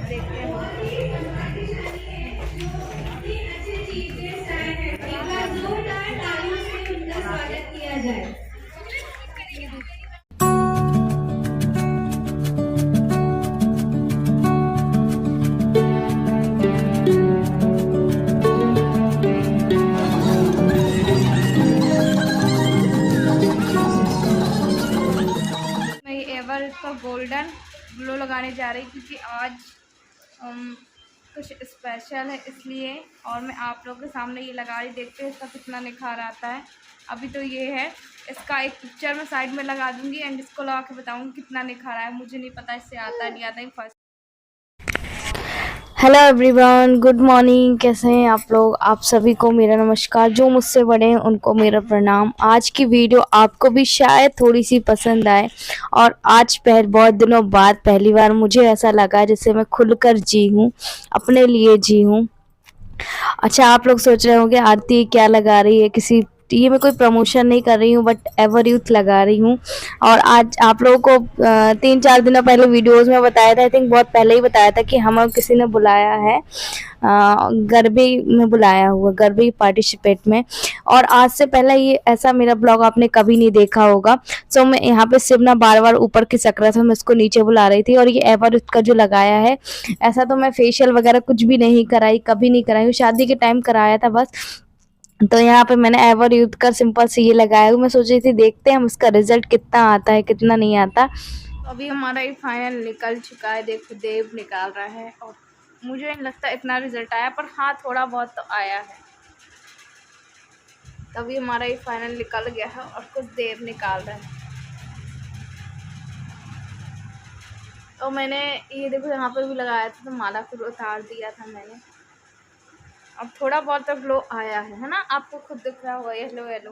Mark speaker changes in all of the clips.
Speaker 1: देखते हैं। स्वागत किया जाए। मैं एवर इसका गोल्डन ग्लो लगाने जा रही क्योंकि आज कुछ स्पेशल है इसलिए, और मैं आप लोगों के सामने ये लगा रही। देखते हैं इसका कितना निखार आता है। अभी तो ये है, इसका एक पिक्चर मैं साइड में लगा दूंगी एंड इसको लगा के बताऊंगी कितना निखार आया। मुझे नहीं पता इससे आता है नहीं आता है first.
Speaker 2: Hello everyone, good morning. कैसे हैं आप लोग? आप सभी को मेरा नमस्कार। जो मुझसे बड़े हैं उनको मेरा प्रणाम। आज की वीडियो आपको भी शायद थोड़ी सी पसंद आए, और आज बहुत दिनों बाद पहली बार मुझे ऐसा लगा जैसे मैं खुलकर जी हूँ, अपने लिए जी हूँ। अच्छा, आप लोग सोच रहे होंगे आरती क्या लगा रही है, किसी ये मैं कोई प्रमोशन नहीं कर रही हूँ, बट एवर यूथ लगा रही हूँ। और आज आप लोगों को 3-4 दिनों पहले वीडियोस में बताया था, आई थिंक बहुत पहले ही बताया था कि हमें किसी ने बुलाया है, गरबे में बुलाया हुआ, गरबे पार्टिसिपेट में। और आज से पहले ये ऐसा मेरा ब्लॉग आपने कभी नहीं देखा होगा। सो मैं यहाँ पे सिर्फ ना बार बार ऊपर की सक रहा था, मैं इसको नीचे बुला रही थी। और ये एवर यूथ का जो लगाया है, ऐसा तो मैं फेशियल वगैरह कुछ भी नहीं कराई, कभी नहीं कराई हूँ, शादी के टाइम कराया था बस। तो यहाँ पे मैंने एवर यूथ का सिंपल से ये लगाया हूँ। मैं सोच रही थी देखते हैं हम इसका रिजल्ट कितना आता है कितना नहीं आता।
Speaker 1: तो अभी हमारा ये फाइनल निकल चुका है। देखो देव निकाल रहा है, और मुझे नहीं लगता इतना रिजल्ट आया, पर हाँ थोड़ा बहुत तो आया है। तभी हमारा ये फाइनल निकल गया है और कुछ देव निकाल रहा है। तो मैंने ये देखो यहाँ पर भी लगाया था, तो माला फिर उतार दिया था मैंने। अब थोड़ा बहुत तो ग्लो आया है ना, आपको खुद दिख रहा होगा येलो येलो।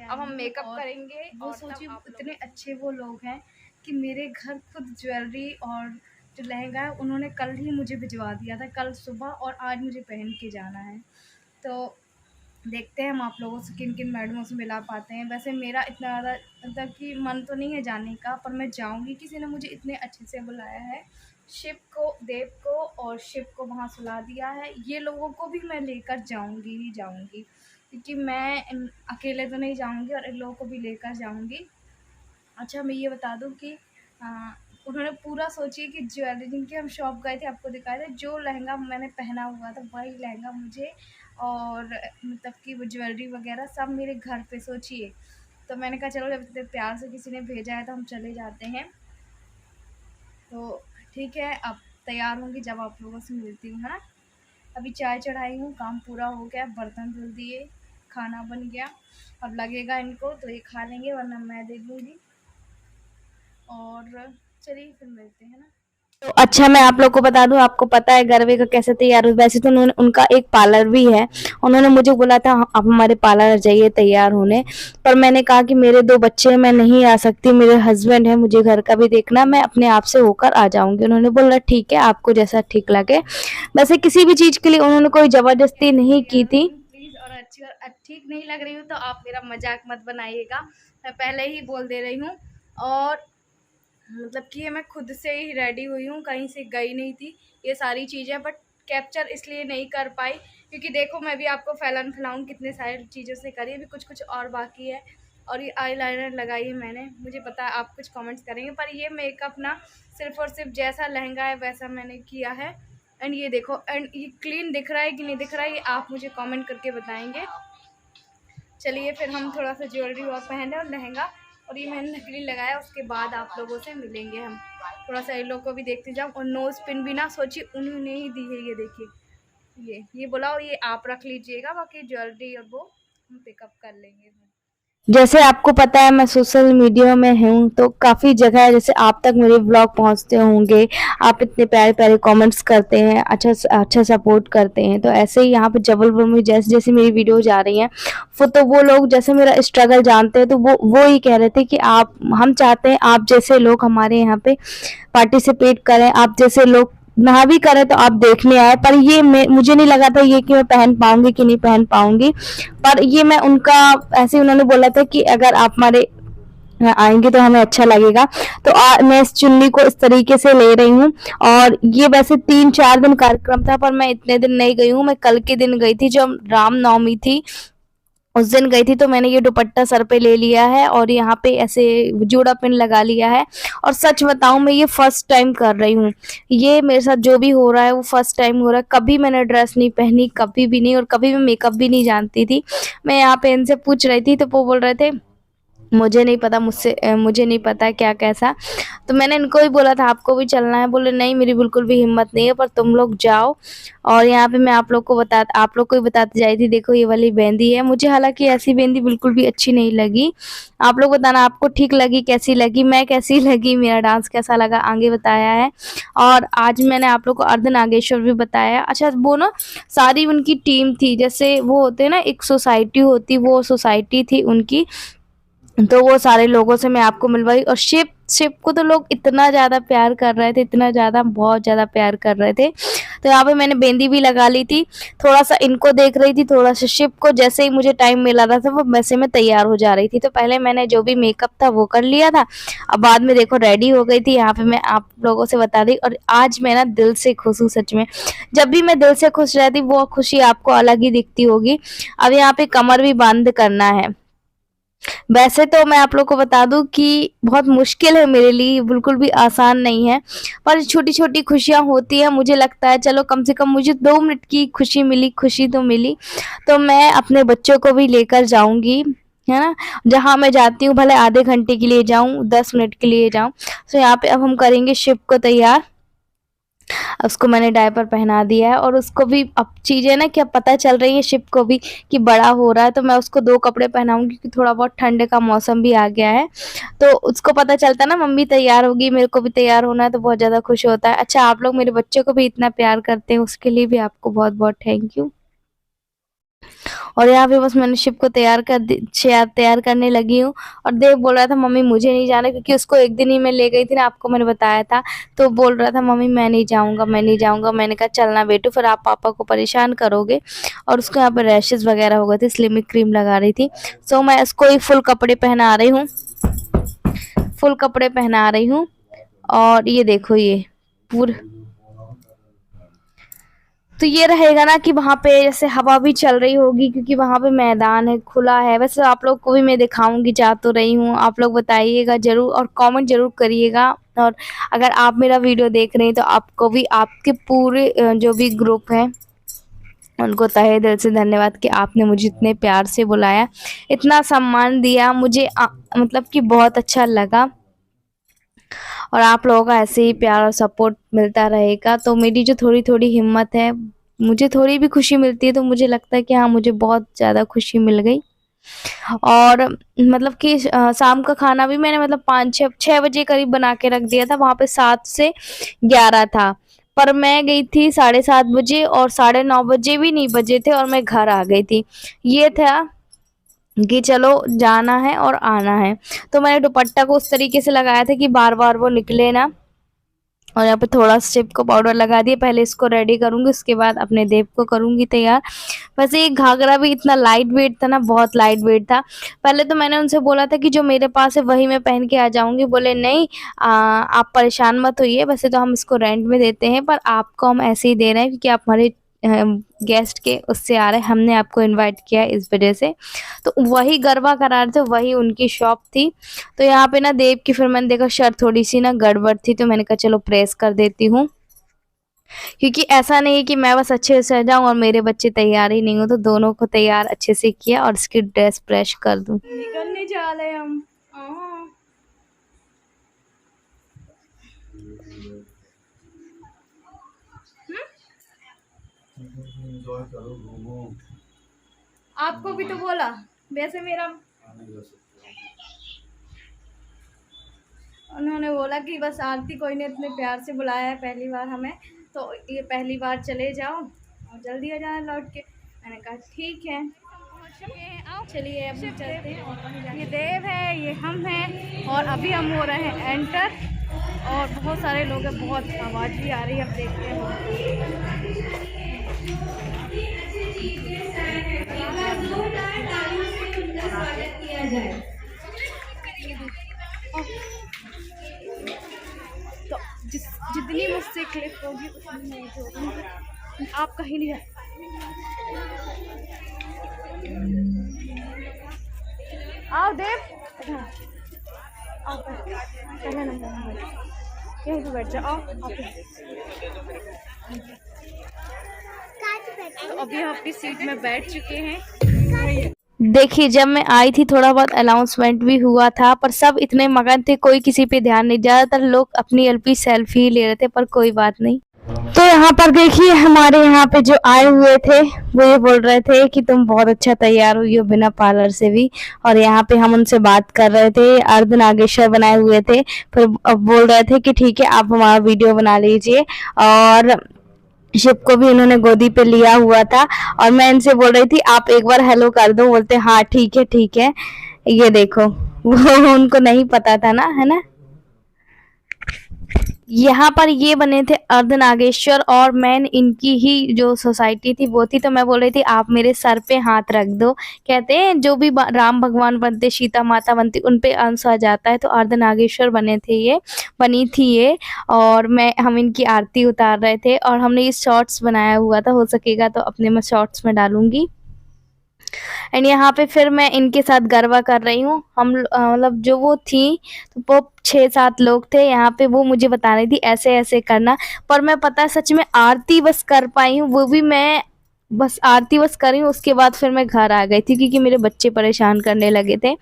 Speaker 1: अब हम मेकअप करेंगे। वो सोचिए इतने अच्छे वो लोग हैं कि मेरे घर खुद ज्वेलरी और जो लहंगा है उन्होंने कल ही मुझे भिजवा दिया था, कल सुबह, और आज मुझे पहन के जाना है। तो देखते हैं हम आप लोगों से किन किन मैडमों से मिला पाते हैं। वैसे मेरा इतना ज़्यादा मतलब कि मन तो नहीं है जाने का, पर मैं जाऊंगी। किसी ने मुझे इतने अच्छे से बुलाया है, शिव को, देव को और शिव को वहाँ सुला दिया है। ये लोगों को भी मैं लेकर जाऊंगी ही जाऊंगी, क्योंकि मैं अकेले तो नहीं जाऊंगी, और इन लोगों को भी लेकर जाऊंगी। अच्छा, मैं ये बता दूं कि उन्होंने पूरा सोचिए कि ज्वेलरी जिनकी हम शॉप गए थे, आपको दिखाया था, जो लहंगा मैंने पहना हुआ था वही लहंगा मुझे, और मतलब कि वो ज्वेलरी वगैरह सब मेरे घर पे, सोचिए। तो मैंने कहा चलो, जब इतने प्यार से किसी ने भेजा है तो हम चले जाते हैं। तो ठीक है, अब तैयार होंगी जब आप लोगों से मिलती हूँ, है ना। अभी चाय चढ़ाई हूँ, काम पूरा हो गया, बर्तन धुल दिए, खाना बन गया। अब लगेगा इनको तो ये खा लेंगे, वरना मैं दे दूँगी। और चलिए फिर मिलते हैं ना।
Speaker 2: तो अच्छा, मैं आप लोग को बता दूं, आपको पता है गरबे का कैसे तैयार हो। वैसे तो उन्होंने, उनका एक पार्लर भी है, उन्होंने मुझे बोला था आप हमारे पार्लर जाइए तैयार होने। पर मैंने कहा कि मेरे 2 बच्चे हैं, मैं नहीं आ सकती, मेरे हस्बैंड है, मुझे घर का भी देखना, मैं अपने आप से होकर आ जाऊंगी। उन्होंने बोला ठीक है, आपको जैसा ठीक लगे। वैसे किसी भी चीज के लिए उन्होंने कोई जबरदस्ती नहीं की थी।
Speaker 1: प्लीज़, और अच्छी और ठीक नहीं लग रही हूँ तो आप मेरा मजाक मत बनाइएगा, मैं पहले ही बोल दे रही हूँ। और मतलब कि ये मैं खुद से ही रेडी हुई हूँ, कहीं से गई नहीं थी ये सारी चीज़ें, बट कैप्चर इसलिए नहीं कर पाई क्योंकि देखो मैं भी आपको फैलन फैलाऊँ कितने सारी चीज़ों से करी, अभी कुछ कुछ और बाकी है। और ये आईलाइनर लगाई है मैंने, मुझे पता है आप कुछ कमेंट्स करेंगे, पर ये मेकअप ना सिर्फ और सिर्फ जैसा लहंगा है वैसा मैंने किया है। एंड ये देखो, एंड ये क्लीन दिख रहा है कि नहीं दिख रहा है, ये आप मुझे कमेंट करके बताएंगे। चलिए फिर हम थोड़ा सा ज्वेलरी और पहने और लहंगा, और ये मैंने नकली लगाया, उसके बाद आप लोगों से मिलेंगे हम। थोड़ा सा इन लोग को भी देखते जाओ। और नोज़ पिन भी ना सोचिए उन्होंने ही दी है, ये देखिए, ये बोला, और ये आप रख लीजिएगा, बाकी ज्वेलरी और वो हम पिकअप कर लेंगे।
Speaker 2: जैसे आपको पता है मैं सोशल मीडिया में हूँ, तो काफ़ी जगह है जैसे आप तक मेरे ब्लॉग पहुँचते होंगे, आप इतने प्यारे प्यारे कमेंट्स करते हैं, अच्छा सपोर्ट करते हैं। तो ऐसे ही यहाँ पे जबलपुर में जैसे जैसे मेरी वीडियो जा रही हैं, तो वो लोग जैसे मेरा स्ट्रगल जानते हैं, तो वो ही कह रहे थे कि आप, हम चाहते हैं आप जैसे लोग हमारे यहाँ पे पार्टिसिपेट करें, आप जैसे लोग ना भी करें तो आप देखने आए। पर ये मुझे नहीं लगा था ये कि मैं पहन पाऊंगी कि नहीं पहन पाऊंगी, पर ये मैं उनका ऐसे उन्होंने बोला था कि अगर आप हमारे आएंगे तो हमें अच्छा लगेगा। तो मैं इस चुन्नी को इस तरीके से ले रही हूँ। और ये वैसे 3-4 दिन कार्यक्रम था, पर मैं इतने दिन नहीं गई हूँ। मैं कल के दिन गई थी, जब रामनवमी थी उस दिन गई थी। तो मैंने ये दुपट्टा सर पे ले लिया है और यहाँ पे ऐसे जूड़ा पिन लगा लिया है। और सच बताऊं, मैं ये फर्स्ट टाइम कर रही हूँ। ये मेरे साथ जो भी हो रहा है वो फर्स्ट टाइम हो रहा है। कभी मैंने ड्रेस नहीं पहनी, कभी भी नहीं, और कभी मैं मेकअप भी नहीं जानती थी। मैं यहाँ पे इनसे पूछ रही थी तो वो बोल रहे थे मुझे नहीं पता, मुझे नहीं पता क्या कैसा। तो मैंने इनको भी बोला था आपको भी चलना है, बोले नहीं मेरी बिल्कुल भी हिम्मत नहीं है, पर तुम लोग जाओ। और यहाँ पे मैं आप लोग को ही बताती जा रही थी, देखो ये वाली मेहंदी है। मुझे हालांकि ऐसी मेहंदी बिल्कुल भी अच्छी नहीं लगी। आप लोग बताना आपको ठीक लगी, कैसी लगी, मैं कैसी लगी, मेरा डांस कैसा लगा, आगे बताया है। और आज मैंने आप लोग को अर्धनागेश्वर भी बताया। अच्छा, वो ना सारी उनकी टीम थी, जैसे वो होते हैं ना, एक सोसाइटी होती, वो सोसाइटी थी उनकी। तो वो सारे लोगों से मैं आपको मिलवाई। और शिप शिप को तो लोग इतना ज़्यादा प्यार कर रहे थे, इतना ज़्यादा, बहुत ज़्यादा प्यार कर रहे थे। तो यहाँ पे मैंने मेहंदी भी लगा ली थी। थोड़ा सा इनको देख रही थी, थोड़ा सा शिप को। जैसे ही मुझे टाइम मिला रहा था वो वैसे मैं तैयार हो जा रही थी। तो पहले मैंने जो भी मेकअप था वो कर लिया था, अब बाद में देखो रेडी हो गई थी। यहाँ पे मैं आप लोगों से बता दी। और आज मैं ना दिल से खुश हूँ सच में। जब भी मैं दिल से खुश रहती वो खुशी आपको अलग ही दिखती होगी। अब यहाँ पे कमर भी बंद करना है। वैसे तो मैं आप लोग को बता दूं कि बहुत मुश्किल है मेरे लिए, बिल्कुल भी आसान नहीं है। पर छोटी-छोटी खुशियाँ होती हैं, मुझे लगता है चलो कम से कम मुझे 2 मिनट की खुशी मिली, खुशी तो मिली। तो मैं अपने बच्चों को भी लेकर जाऊँगी, है ना? जहाँ मैं जाती हूँ भले आधे घंटे के लिए जाऊँ, 10 मिनट के लिए जाऊँ। तो यहाँ पे अब हम करेंगे शिव को तैयार। उसको मैंने डायपर पहना दिया है। और उसको भी अब चीज़ें ना क्या पता चल रही है शिप को भी कि बड़ा हो रहा है। तो मैं उसको 2 कपड़े पहनाऊँगी क्योंकि थोड़ा बहुत ठंड का मौसम भी आ गया है। तो उसको पता चलता है ना मम्मी तैयार होगी, मेरे को भी तैयार होना है, तो बहुत ज़्यादा खुश होता है। अच्छा, आप लोग मेरे बच्चों को भी इतना प्यार करते हैं, उसके लिए भी आपको बहुत-बहुत थैंक यू। और यहाँ पे बस मैंने शिव को तैयार करने लगी हूँ। और देव बोल रहा था मम्मी मुझे नहीं जाना, क्योंकि उसको एक दिन ही मैं ले गई थी ना, आपको मैंने बताया था। तो बोल रहा था मम्मी मैं नहीं जाऊँगा, मैं नहीं जाऊँगा। मैंने कहा चलना बेटू, फिर आप पापा को परेशान करोगे। और उसको यहाँ पे रैशेज़ वगैरह हो गए थे, इसलिए मैं क्रीम लगा रही थी। सो मैं इसको ही फुल कपड़े पहना रही हूँ, फुल कपड़े पहना रही हूँ। और ये देखो ये पूरा, तो ये रहेगा ना कि वहाँ पे जैसे हवा भी चल रही होगी, क्योंकि वहाँ पे मैदान है, खुला है। वैसे आप लोग को भी मैं दिखाऊंगी, जा तो रही हूँ। आप लोग बताइएगा ज़रूर और कमेंट ज़रूर करिएगा। और अगर आप मेरा वीडियो देख रहे हैं तो आपको भी, आपके पूरे जो भी ग्रुप है उनको तहे दिल से धन्यवाद कि आपने मुझे इतने प्यार से बुलाया, इतना सम्मान दिया मुझे। मतलब कि बहुत अच्छा लगा। और आप लोगों का ऐसे ही प्यार और सपोर्ट मिलता रहेगा तो मेरी जो थोड़ी-थोड़ी हिम्मत है, मुझे थोड़ी भी खुशी मिलती है तो मुझे लगता है कि हाँ, मुझे बहुत ज़्यादा खुशी मिल गई। और मतलब कि शाम का खाना भी मैंने मतलब 5-6 बजे करीब बना के रख दिया था, वहाँ पे 7 से 11 था। पर मैं गई थी 7:30 बजे, और 9:30 बजे भी नहीं बजे थे और मैं घर आ गई थी। ये था कि चलो जाना है और आना है। तो मैंने दुपट्टा को उस तरीके से लगाया था कि बार-बार वो निकले ना। और यहाँ पे थोड़ा शिव को पाउडर लगा दिया। पहले इसको रेडी करूँगी, उसके बाद अपने देव को करूँगी तैयार। वैसे ये घाघरा भी इतना लाइट वेट था ना, बहुत लाइट वेट था। पहले तो मैंने उनसे बोला था कि जो मेरे पास है वही मैं पहन के आ जाऊँगी। बोले नहीं, आप परेशान मत होइए, वैसे तो हम इसको रेंट में देते हैं, पर आपको हम ऐसे ही दे रहे हैं क्योंकि आप हमारे गेस्ट के उससे आ रहे हैं, हमने आपको इनवाइट किया है इस वजह से। तो वही गरबा करा रहे थे, वही उनकी शॉप थी। तो यहाँ पे ना देव की फिर मैंने देखा शर्ट थोड़ी सी ना गड़बड़ थी, तो मैंने कहा चलो प्रेस कर देती हूँ। क्योंकि ऐसा नहीं है कि मैं बस अच्छे से जाऊँ और मेरे बच्चे तैयार ही नहीं हो, तो दोनों को तैयार अच्छे से किया और इसकी ड्रेस प्रेस कर दूँ।
Speaker 1: निकलने जा रहे हम। आपको भी तो बोला, वैसे मेरा उन्होंने बोला कि बस आरती कोई ने इतने प्यार से बुलाया है पहली बार हमें, तो ये पहली बार चले जाओ और जल्दी आ जाना लौट के। मैंने कहा ठीक है, चलिए अब हम चलते हैं। ये देव है, ये हम हैं, और अभी हम हो रहे हैं एंटर। और बहुत सारे लोग हैं, बहुत आवाज़ भी आ रही है, अब देखते हैं। लेट हो गई। आप कहीं नहीं आओ देव, आओ पहले नंबर में यहीं पे बैठ जाओ। तो अभी हम अपनी सीट में बैठ चुके हैं।
Speaker 2: देखिए जब मैं आई थी थोड़ा बहुत अनाउंसमेंट भी हुआ था, पर सब इतने मगन थे, कोई किसी पे ध्यान नहीं। ज़्यादातर लोग अपनी एलपी सेल्फी ही ले रहे थे, पर कोई बात नहीं। तो यहाँ पर देखिए हमारे यहाँ पे जो आए हुए थे वो ये बोल रहे थे कि तुम बहुत अच्छा तैयार हुई हो बिना पार्लर से भी। और यहाँ पे हम उनसे बात कर रहे थे, अर्धनागेश्वर बनाए हुए थे। फिर अब बोल रहे थे कि ठीक है आप हमारा वीडियो बना लीजिए। और शिव को भी उन्होंने गोदी पे लिया हुआ था, और मैं इनसे बोल रही थी आप एक बार हेलो कर दो। बोलते हाँ ठीक है ठीक है। ये देखो वो उनको नहीं पता था ना, है ना। यहाँ पर ये बने थे अर्धनागेश्वर, और मैन इनकी ही जो सोसाइटी थी वो थी। तो मैं बोल रही थी आप मेरे सर पे हाथ रख दो। कहते हैं जो भी राम भगवान बनते, सीता माता बनती, उन पे अंश आ जाता है। तो अर्धनागेश्वर बने थे ये, बनी थी ये। और हम इनकी आरती उतार रहे थे, और हमने ये शॉर्ट्स बनाया हुआ था, हो सकेगा तो अपने मैं शॉर्ट्स में डालूंगी। एंड यहाँ पे फिर मैं इनके साथ गरबा कर रही हूँ। हम मतलब जो वो थी, तो वो 6-7 लोग थे यहाँ पे, वो मुझे बता रही थी ऐसे ऐसे करना। पर मैं पता सच में आरती बस कर पाई हूँ, वो भी मैं बस आरती बस करी हूँ। उसके बाद फिर मैं घर आ गई थी क्योंकि मेरे बच्चे परेशान करने लगे थे।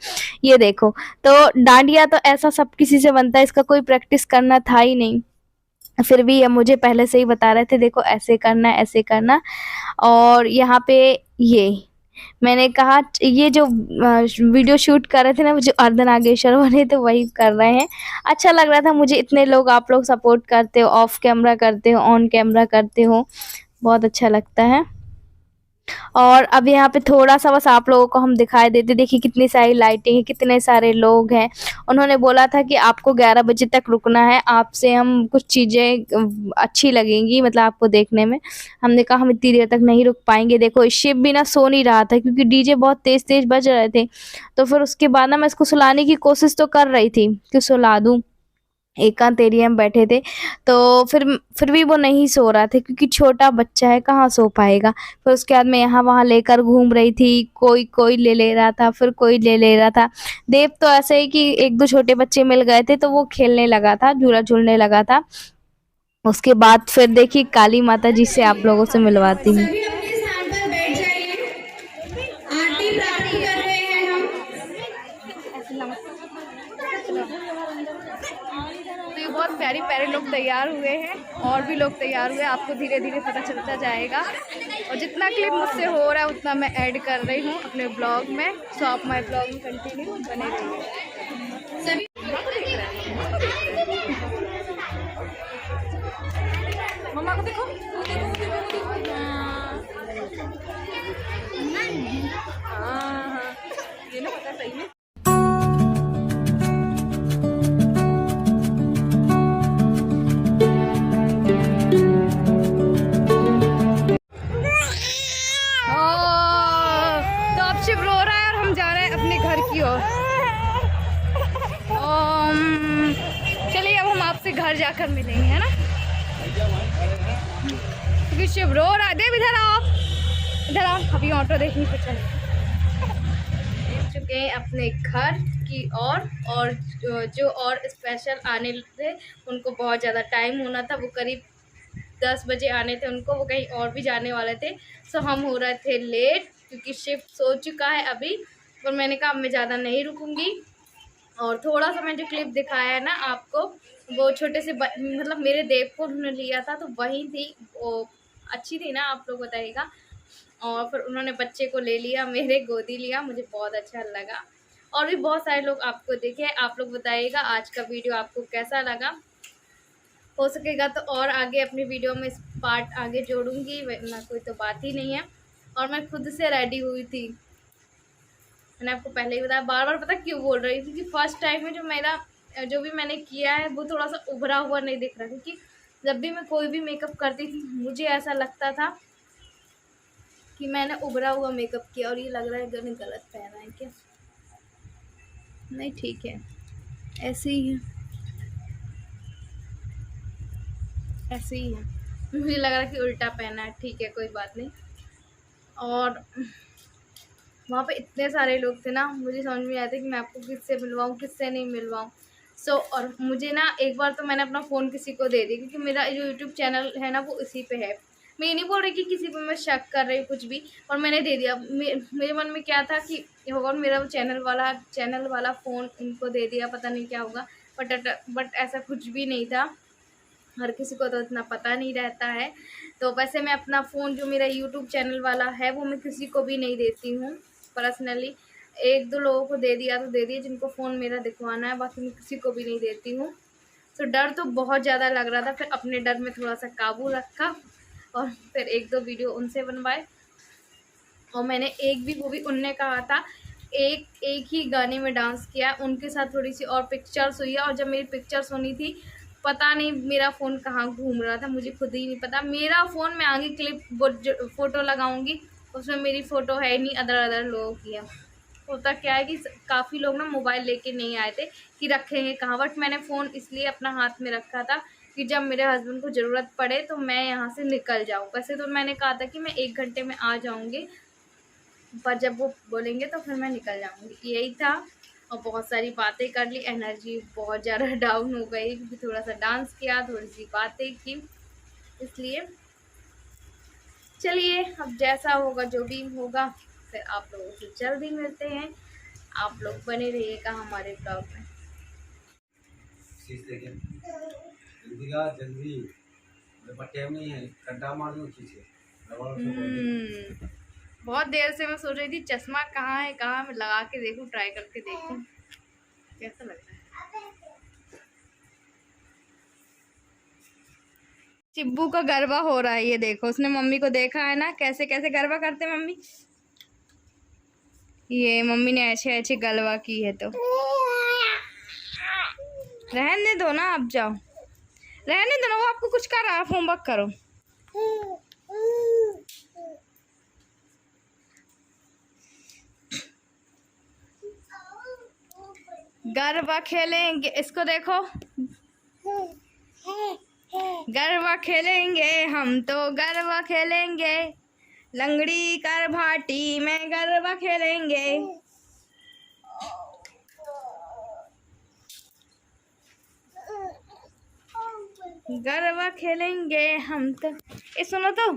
Speaker 2: ये देखो, तो डांडिया तो ऐसा सब किसी से बनता है, इसका कोई प्रैक्टिस करना था ही नहीं। फिर भी ये मुझे पहले से ही बता रहे थे देखो ऐसे करना ऐसे करना। और यहाँ पे ये मैंने कहा ये जो वीडियो शूट कर रहे थे ना, वो जो अर्धनागेश्वर बने थे वही कर रहे हैं। अच्छा लग रहा था मुझे, इतने लोग आप लोग सपोर्ट करते हो, ऑफ कैमरा करते हो, ऑन कैमरा करते हो, बहुत अच्छा लगता है। और अब यहाँ पे थोड़ा सा बस आप लोगों को हम दिखाई देते, देखिए कितनी सारी लाइटें हैं, कितने सारे लोग हैं। उन्होंने बोला था कि आपको 11 बजे तक रुकना है, आपसे हम कुछ चीज़ें अच्छी लगेंगी मतलब आपको देखने में। हमने कहा हम इतनी देर तक नहीं रुक पाएंगे। देखो शिव भी ना सो नहीं रहा था क्योंकि डीजे बहुत तेज तेज बज रहे थे। तो फिर उसके बाद ना मैं इसको सुलाने की कोशिश तो कर रही थी कि सुला दूँ, एकांत एरिया में बैठे थे। तो फिर भी वो नहीं सो रहा था क्योंकि छोटा बच्चा है, कहाँ सो पाएगा। फिर उसके बाद मैं यहाँ वहाँ लेकर घूम रही थी, कोई कोई ले रहा था, फिर कोई ले रहा था। देव तो ऐसे ही कि 1-2 छोटे बच्चे मिल गए थे तो वो खेलने लगा था, झूला झूलने लगा था। उसके बाद फिर देखिए काली माता जी से आप लोगों से मिलवाती हूँ।
Speaker 3: सभी अपने स्थान पर बैठ जाइए। आरती प्राप्त कर रहे हैं हम।
Speaker 1: तो ये बहुत प्यारे प्यारे लोग तैयार हुए हैं, और भी लोग तैयार हुए, आपको धीरे धीरे पता चलता जाएगा। और जितना क्लिप मुझसे हो रहा है उतना मैं ऐड कर रही हूँ अपने ब्लॉग में। सो आप माई ब्लॉग में कंटिन्यू बने रहिए।
Speaker 3: सभी
Speaker 1: मम्मा को देखो, हाँ ये ना पता सही में। तो अब शिव रो रहा है और हम जा रहे हैं अपने घर की ओर। चलिए अब हम आपसे घर जाकर मिलेंगे, है ना, क्योंकि शिव रो रहा है। देव इधर आओ, इधर आओ, अभी ऑटो देखने को चले चुके हैं अपने घर की ओर। और जो और स्पेशल आने थे उनको बहुत ज़्यादा टाइम होना था, वो करीब 10 बजे आने थे उनको, वो कहीं और भी जाने वाले थे। सो हम हो रहे थे लेट क्योंकि शिफ्ट सो चुका है अभी। पर मैंने कहा मैं ज़्यादा नहीं रुकूंगी। और थोड़ा सा मैंने जो क्लिप दिखाया है ना आपको, वो छोटे से मतलब मेरे देव को उन्होंने लिया था तो वही थी, वो अच्छी थी ना, आप लोग बताइएगा। और फिर उन्होंने बच्चे को ले लिया, मेरे गोदी लिया, मुझे बहुत अच्छा लगा। और भी बहुत सारे लोग आपको देखे, आप लोग बताइएगा आज का वीडियो आपको कैसा लगा। हो सकेगा तो और आगे अपनी वीडियो में इस पार्ट आगे जोड़ूंगी, वरना कोई तो बात ही नहीं है। और मैं खुद से रेडी हुई थी, मैंने आपको पहले ही बताया। बार बार पता क्यों बोल रही थी कि फर्स्ट टाइम में जो भी मैंने किया है वो थोड़ा सा उभरा हुआ नहीं दिख रहा, क्योंकि जब भी मैं कोई भी मेकअप करती थी मुझे ऐसा लगता था कि मैंने उभरा हुआ मेकअप किया। और ये लग रहा है गलत पहना है क्या? नहीं ठीक है, ऐसे ही है, ऐसे ही है। मुझे लग रहा कि उल्टा पहना है, ठीक है कोई बात नहीं। और वहाँ पे इतने सारे लोग थे ना, मुझे समझ में आया था कि मैं आपको किससे मिलवाऊँ किससे नहीं मिलवाऊँ। और मुझे ना एक बार तो मैंने अपना फ़ोन किसी को दे दिया, क्योंकि मेरा जो यूट्यूब चैनल है ना वो इसी पे है। मैं ये नहीं बोल रही कि किसी पे मैं शक कर रही हूँ कुछ भी, और मैंने दे दिया। मेरे मन में क्या था कि भगवान मेरा वो चैनल वाला फ़ोन उनको दे दिया, पता नहीं क्या होगा। बट ऐसा कुछ भी नहीं था, हर किसी को तो इतना पता नहीं रहता है। तो वैसे मैं अपना फ़ोन जो मेरा यूट्यूब चैनल वाला है वो मैं किसी को भी नहीं देती हूँ पर्सनली। 1-2 लोगों को दे दिया तो दे दिया, जिनको फ़ोन मेरा दिखवाना है, बाकी मैं किसी को भी नहीं देती हूँ। तो डर तो बहुत ज़्यादा लग रहा था, फिर अपने डर में थोड़ा सा काबू रखा और फिर 1-2 वीडियो उनसे बनवाए। और मैंने एक भी, वो भी उनने कहा था, एक ही गाने में डांस किया, उनके साथ थोड़ी सी और पिक्चर्स हुई है। और जब मेरी पिक्चर्स होनी थी, पता नहीं मेरा फ़ोन कहाँ घूम रहा था, मुझे खुद ही नहीं पता। मेरा फ़ोन मैं आगे क्लिप फ़ोटो लगाऊंगी, उसमें मेरी फ़ोटो है नहीं, अदर लोगों की है। होता क्या है कि काफ़ी लोग ना मोबाइल लेके नहीं आए थे कि रखेंगे कहाँ, बट मैंने फ़ोन इसलिए अपना हाथ में रखा था कि जब मेरे हस्बैंड को ज़रूरत पड़े तो मैं यहाँ से निकल जाऊँ। वैसे तो मैंने कहा था कि मैं 1 घंटे में आ जाऊँगी, पर जब वो बोलेंगे तो फिर मैं निकल जाऊँगी, यही था। और बहुत सारी बातें कर ली, एनर्जी बहुत ज़्यादा डाउन हो गई, क्योंकि थोड़ा सा डांस किया, थोड़ी सी बातें की, इसलिए। चलिए अब जैसा होगा जो भी होगा, फिर आप लोगों से जल्दी मिलते हैं। आप लोग बने रहिएगा हमारे ब्लॉग में।
Speaker 4: जल्दी बटे में है कंटा मार दो खींचे
Speaker 1: बहुत देर से मैं सोच रही थी चश्मा कहाँ है, कहाँ मैं लगा के देखूं, ट्राई करके देखूं कैसा लग रहा है। चिब्बू का गरबा हो रहा है, ये देखो, उसने मम्मी को देखा है ना कैसे कैसे गरबा करते मम्मी। ये मम्मी ने ऐसे ऐसे गलवा की है, तो रहने दो ना, आप जाओ, रहने दो ना, वो आपको कुछ कर रहा है, होमवर्क करो। गरबा खेलेंगे, इसको देखो, गरबा खेलेंगे हम तो, गरबा खेलेंगे, लंगड़ी कर भाटी में गरबा खेलेंगे। गरबा खेलेंगे हम तो, ये सुनो तो।